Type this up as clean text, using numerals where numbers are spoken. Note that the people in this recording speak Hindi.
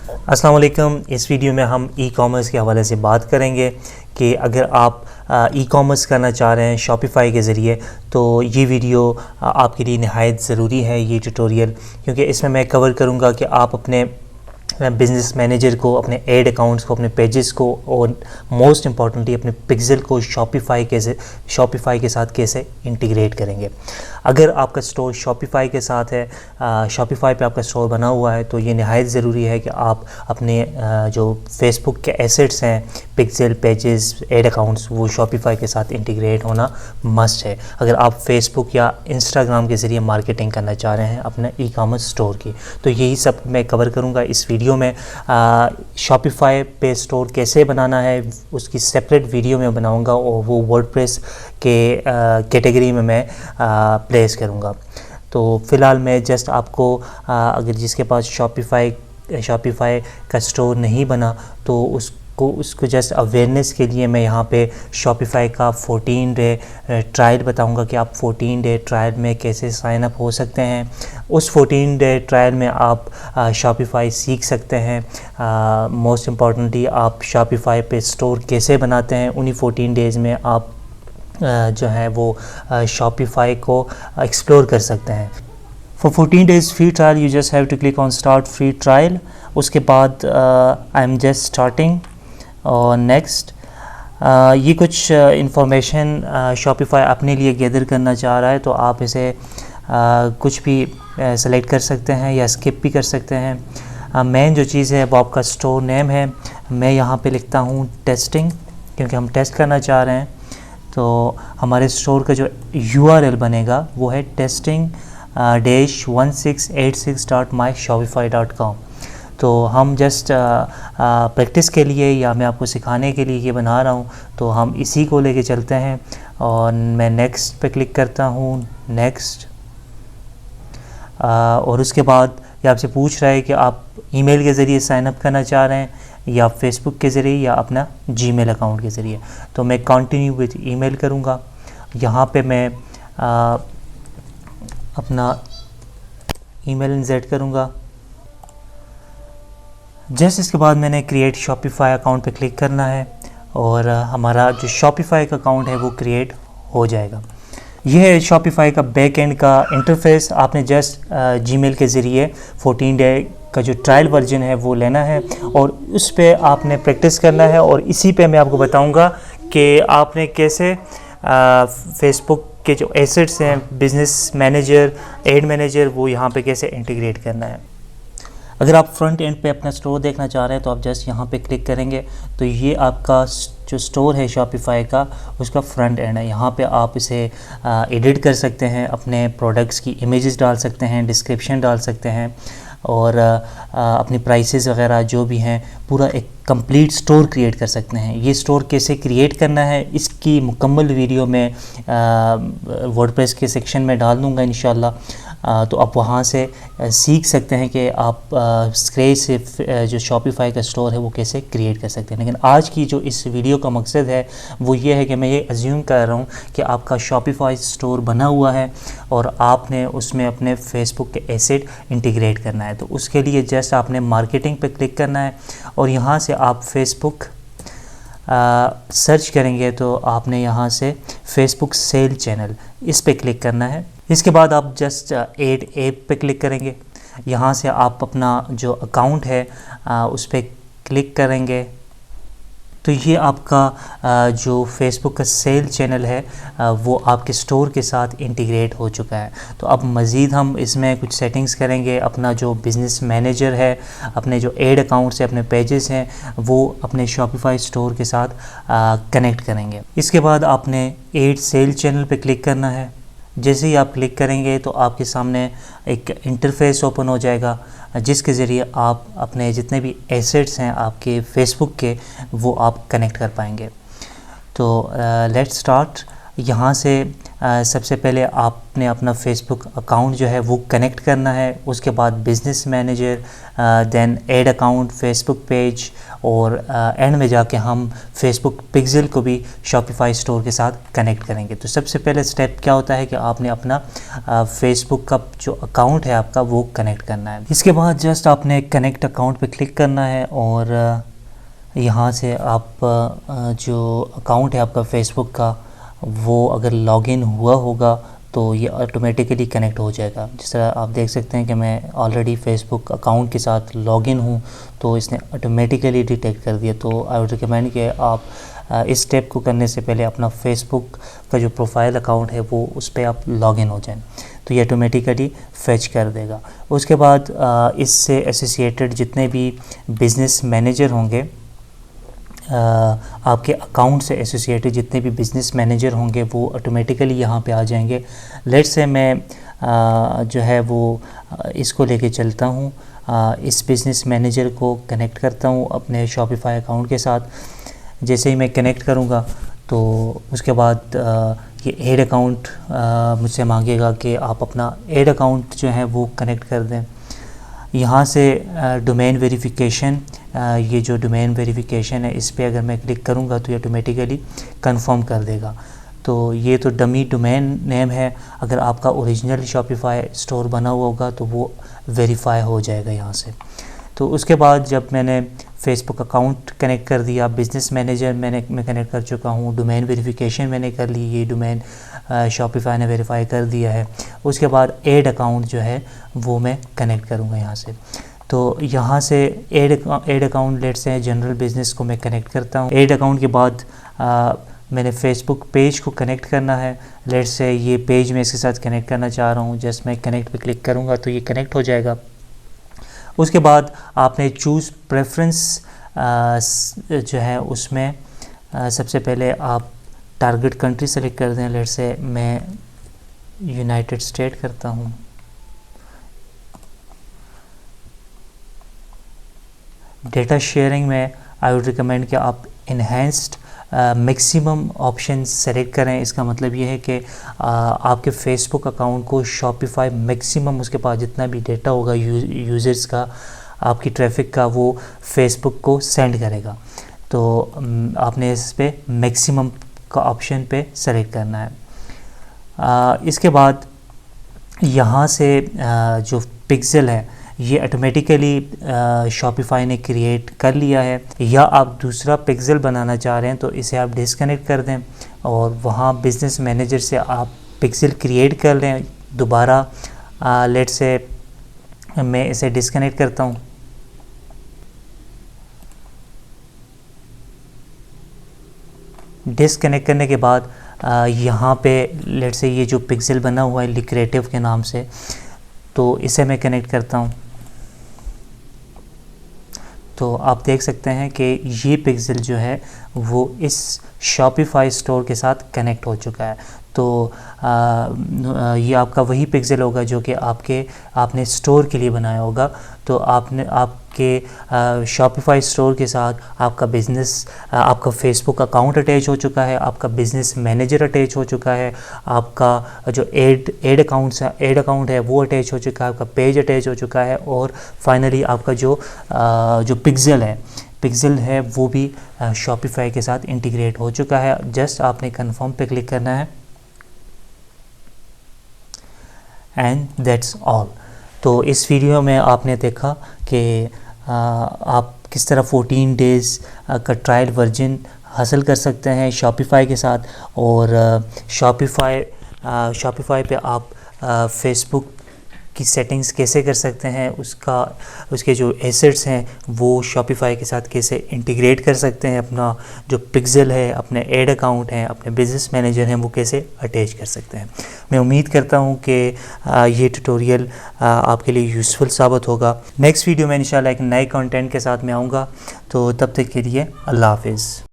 अस्सलाम वालेकुम। इस वीडियो में हम ई कॉमर्स के हवाले से बात करेंगे कि अगर आप ई कॉमर्स करना चाह रहे हैं शॉपिफ़ाई के ज़रिए तो ये वीडियो आपके लिए नहायत ज़रूरी है, ये ट्यूटोरियल, क्योंकि इसमें मैं कवर करूँगा कि आप अपने बिज़नेस मैनेजर को, अपने एड अकाउंट्स को, अपने पेजेस को और मोस्ट इम्पॉर्टेंटली अपने पिक्सेल को शॉपिफ़ाई के साथ कैसे इंटीग्रेट करेंगे। अगर आपका स्टोर शॉपिफ़ाई के साथ है, शॉपिफ़ाई पे आपका स्टोर बना हुआ है, तो ये नहायत ज़रूरी है कि आप अपने जो फेसबुक के एसेट्स हैं, पिक्सेल, पेजेस, एड अकाउंट्स, वो शॉपिफ़ाई के साथ इंटीग्रेट होना मस्ट है अगर आप फेसबुक या इंस्टाग्राम के ज़रिए मार्केटिंग करना चाह रहे हैं अपने ई कॉमर्स स्टोर की। तो यही सब मैं कवर करूँगा इस वीडियो में। शॉपिफ़ाई पे स्टोर कैसे बनाना है उसकी सेपरेट वीडियो में बनाऊँगा और वो वर्डप्रेस के कैटेगरी में मैं प्लेस करूँगा। तो फ़िलहाल मैं जस्ट आपको अगर जिसके पास शॉपिफ़ाई का स्टोर नहीं बना तो उसको जस्ट अवेयरनेस के लिए मैं यहाँ पे शॉपिफ़ाई का 14 डे ट्रायल बताऊँगा कि आप 14 डे ट्रायल में कैसे साइन अप हो सकते हैं। उस 14 डे ट्रायल में आप शॉपिफ़ाई सीख सकते हैं। मोस्ट इम्पॉर्टेंटली आप शॉपिफ़ाई पे स्टोर कैसे बनाते हैं, उन्हीं 14 डेज़ में आप जो है वो शॉपिफ़ाई को एक्सप्लोर कर सकते हैं। For 14 days free trial you just have to click on start free trial। उसके बाद आई एम जस्ट स्टार्टिंग और नेक्स्ट। ये कुछ इंफॉर्मेशन शॉपिफ़ाई अपने लिए गैदर करना चाह रहा है, तो आप इसे कुछ भी सेलेक्ट कर सकते हैं या स्किप भी कर सकते हैं। मेन जो चीज़ है वो आपका स्टोर नेम है। मैं यहाँ पे लिखता हूँ टेस्टिंग, क्योंकि हम टेस्ट करना चाह रहे हैं। तो हमारे स्टोर का जो URL बनेगा वो है testing-1686.myshopify.com। तो हम जस्ट प्रैक्टिस के लिए या मैं आपको सिखाने के लिए ये बना रहा हूँ, तो हम इसी को लेके चलते हैं। और मैं नेक्स्ट पे क्लिक करता हूँ, नेक्स्ट। और उसके बाद ये आपसे पूछ रहा है कि आप ईमेल के ज़रिए साइन अप करना चाह रहे हैं या फेसबुक के ज़रिए या अपना जीमेल अकाउंट के ज़रिए। तो मैं कंटिन्यू विद ईमेल करूँगा। यहाँ पे मैं अपना ईमेल इंसर्ट करूँगा। जस्ट इसके बाद मैंने क्रिएट शॉपिफ़ाई अकाउंट पे क्लिक करना है और हमारा जो शॉपिफ़ाई का अकाउंट है वो क्रिएट हो जाएगा। यह है शॉपिफ़ाई का बैक एंड का इंटरफेस। आपने जस्ट जीमेल के ज़रिए 14 डे का जो ट्रायल वर्जन है वो लेना है और उस पे आपने प्रैक्टिस करना है। और इसी पे मैं आपको बताऊंगा कि आपने कैसे फेसबुक के जो एसेट्स हैं, बिज़नेस मैनेजर, एड मैनेजर, वो यहाँ पे कैसे इंटीग्रेट करना है। अगर आप फ्रंट एंड पे अपना स्टोर देखना चाह रहे हैं तो आप जस्ट यहाँ पे क्लिक करेंगे तो ये आपका जो स्टोर है शॉपिफ़ाई का, उसका फ्रंट एंड है। यहाँ पे आप इसे एडिट कर सकते हैं, अपने प्रोडक्ट्स की इमेजेस डाल सकते हैं, डिस्क्रिप्शन डाल सकते हैं और अपनी प्राइसेस वगैरह जो भी हैं, पूरा एक कंप्लीट स्टोर क्रिएट कर सकते हैं। ये स्टोर कैसे क्रिएट करना है इसकी मुकम्मल वीडियो में वर्डप्रेस के सेक्शन में डाल दूँगा इंशाल्लाह। तो आप वहाँ से सीख सकते हैं कि आप स्क्रैच से जो शॉपिफ़ाई का स्टोर है वो कैसे क्रिएट कर सकते हैं। लेकिन आज की जो इस वीडियो का मकसद है वो ये है कि मैं ये अज्यूम कर रहा हूँ कि आपका शॉपिफ़ाई स्टोर बना हुआ है और आपने उसमें अपने फेसबुक के एसेट इंटीग्रेट करना है। तो उसके लिए जस्ट आपने मार्केटिंग पे क्लिक करना है और यहाँ से आप फेसबुक सर्च करेंगे तो आपने यहाँ से फेसबुक सेल चैनल, इस पे क्लिक करना है। इसके बाद आप जस्ट एड ऐप पे क्लिक करेंगे। यहाँ से आप अपना जो अकाउंट है उस पर क्लिक करेंगे तो ये आपका जो फेसबुक का सेल चैनल है वो आपके स्टोर के साथ इंटीग्रेट हो चुका है। तो अब मज़ीद हम इसमें कुछ सेटिंग्स करेंगे। अपना जो बिज़नेस मैनेजर है, अपने जो एड अकाउंट्स हैं, अपने पेजेस हैं, वो अपने शॉपिफ़ाई स्टोर के साथ कनेक्ट करेंगे। इसके बाद आपने एड सेल चैनल पे क्लिक करना है। जैसे ही आप क्लिक करेंगे तो आपके सामने एक इंटरफेस ओपन हो जाएगा जिसके ज़रिए आप अपने जितने भी एसेट्स हैं आपके फेसबुक के, वो आप कनेक्ट कर पाएंगे। तो लेट्स स्टार्ट। यहाँ से सबसे पहले आपने अपना फेसबुक अकाउंट जो है वो कनेक्ट करना है। उसके बाद business manager, then ad account, Facebook page और एंड में जाके हम फेसबुक पिक्सल को भी शॉपिफाई स्टोर के साथ कनेक्ट करेंगे। तो सबसे पहले स्टेप क्या होता है कि आपने अपना फेसबुक का जो अकाउंट है आपका वो कनेक्ट करना है। इसके बाद जस्ट आपने कनेक्ट अकाउंट पे क्लिक करना है और यहाँ से आप जो अकाउंट है आपका फेसबुक का वो अगर लॉगिन हुआ होगा तो ये ऑटोमेटिकली कनेक्ट हो जाएगा। जिस तरह आप देख सकते हैं कि मैं ऑलरेडी फेसबुक अकाउंट के साथ लॉगिन हूँ तो इसने ऑटोमेटिकली डिटेक्ट कर दिया। तो आई वुड रिकमेंड कि आप इस स्टेप को करने से पहले अपना फेसबुक का जो प्रोफाइल अकाउंट है वो उस पर आप लॉगिन हो जाएं, तो ये ऑटोमेटिकली फेच कर देगा। उसके बाद इससे एसोसिएटेड जितने भी बिज़नेस मैनेजर होंगे, आपके अकाउंट से एसोसिएटेड जितने भी बिज़नेस मैनेजर होंगे वो ऑटोमेटिकली यहाँ पे आ जाएंगे। लेट्स से मैं जो है वो इसको लेके चलता हूँ, इस बिज़नेस मैनेजर को कनेक्ट करता हूँ अपने शॉपिफाई अकाउंट के साथ। जैसे ही मैं कनेक्ट करूँगा तो उसके बाद ये एड अकाउंट मुझसे मांगेगा कि आप अपना एड अकाउंट जो है वो कनेक्ट कर दें। यहाँ से डोमेन वेरिफिकेशन, ये जो डोमेन वेरिफिकेशन है इस पे अगर मैं क्लिक करूँगा तो ये ऑटोमेटिकली कंफर्म कर देगा। तो ये तो डमी डोमेन नेम है, अगर आपका ओरिजिनल शॉपिफाई स्टोर बना हुआ होगा तो वो वेरीफाई हो जाएगा यहाँ से। तो उसके बाद जब मैंने फेसबुक अकाउंट कनेक्ट कर दिया, बिज़नेस मैनेजर मैं कनेक्ट कर चुका हूँ, डोमेन वेरिफिकेशन मैंने कर ली, ये डोमेन शॉपिफाई ने वेरीफाई कर दिया है। उसके बाद एड अकाउंट जो है वो मैं कनेक्ट करूँगा यहाँ से। तो यहाँ से एड अकाउंट लेट से जनरल बिज़नेस को मैं कनेक्ट करता हूँ। एड अकाउंट के बाद मैंने फेसबुक पेज को कनेक्ट करना है। लेट से ये पेज मैं इसके साथ कनेक्ट करना चाह रहा हूँ, जस्ट मैं कनेक्ट पे क्लिक करूँगा तो ये कनेक्ट हो जाएगा। उसके बाद आपने चूज़ प्रेफरेंस जो है उसमें सबसे पहले आप टारगेट कंट्री सेलेक्ट कर दें। लेट से मैं यूनाइटेड स्टेट करता हूँ। डेटा शेयरिंग में आई वुड रिकमेंड कि आप इन्हेंस्ड मैक्सिमम ऑप्शन सेलेक्ट करें। इसका मतलब ये है कि आपके फेसबुक अकाउंट को शॉपिफाई मैक्सिमम उसके पास जितना भी डेटा होगा यूज़र्स का, आपकी ट्रैफिक का, वो फेसबुक को सेंड करेगा। तो आपने इस पे मैक्सिमम का ऑप्शन पे सेलेक्ट करना है। इसके बाद यहाँ से जो पिक्सल है ये ऑटोमेटिकली शॉपिफाई ने क्रिएट कर लिया है, या आप दूसरा पिक्सल बनाना चाह रहे हैं तो इसे आप डिस्कनेक्ट कर दें और वहाँ बिज़नेस मैनेजर से आप पिक्सल क्रिएट कर लें दोबारा। लेट से मैं इसे डिस्कनेक्ट करता हूँ। डिस्कनेक्ट करने के बाद यहाँ पे लेट से ये जो पिक्सल बना हुआ है लिक्रेटिव के नाम से, तो इसे मैं कनेक्ट करता हूँ। तो आप देख सकते हैं कि ये पिक्सल जो है वो इस शॉपिफाई स्टोर के साथ कनेक्ट हो चुका है। तो ये आपका वही पिक्सल होगा जो कि आपने स्टोर के लिए बनाया होगा। तो आपके शॉपिफाई स्टोर के साथ आपका बिज़नेस, आपका फेसबुक अकाउंट अटैच हो चुका है, आपका बिज़नेस मैनेजर अटैच हो चुका है, आपका जो एड अकाउंट है वो अटैच हो चुका है, आपका पेज अटैच हो चुका है, और फाइनली आपका जो पिक्सल है वो भी शॉपिफाई के साथ इंटीग्रेट हो चुका है। जस्ट आपने कन्फर्म पे क्लिक करना है एंड दैट्स ऑल। तो इस वीडियो में आपने देखा कि आप किस तरह 14 डेज़ का ट्रायल वर्जन हासिल कर सकते हैं शॉपिफाई के साथ। और शॉपिफाई पे आप फेसबुक की सेटिंग्स कैसे कर सकते हैं, उसके जो एसेट्स हैं वो शॉपिफाई के साथ कैसे इंटीग्रेट कर सकते हैं, अपना जो पिक्सल है, अपने एड अकाउंट हैं, अपने बिज़नेस मैनेजर हैं, वो कैसे अटैच कर सकते हैं। मैं उम्मीद करता हूं कि ये ट्यूटोरियल आपके लिए यूज़फुल साबित होगा। नेक्स्ट वीडियो में इंशाल्लाह एक नए कंटेंट के साथ मैं आऊँगा। तो तब तक के लिए अल्लाह हाफिज़।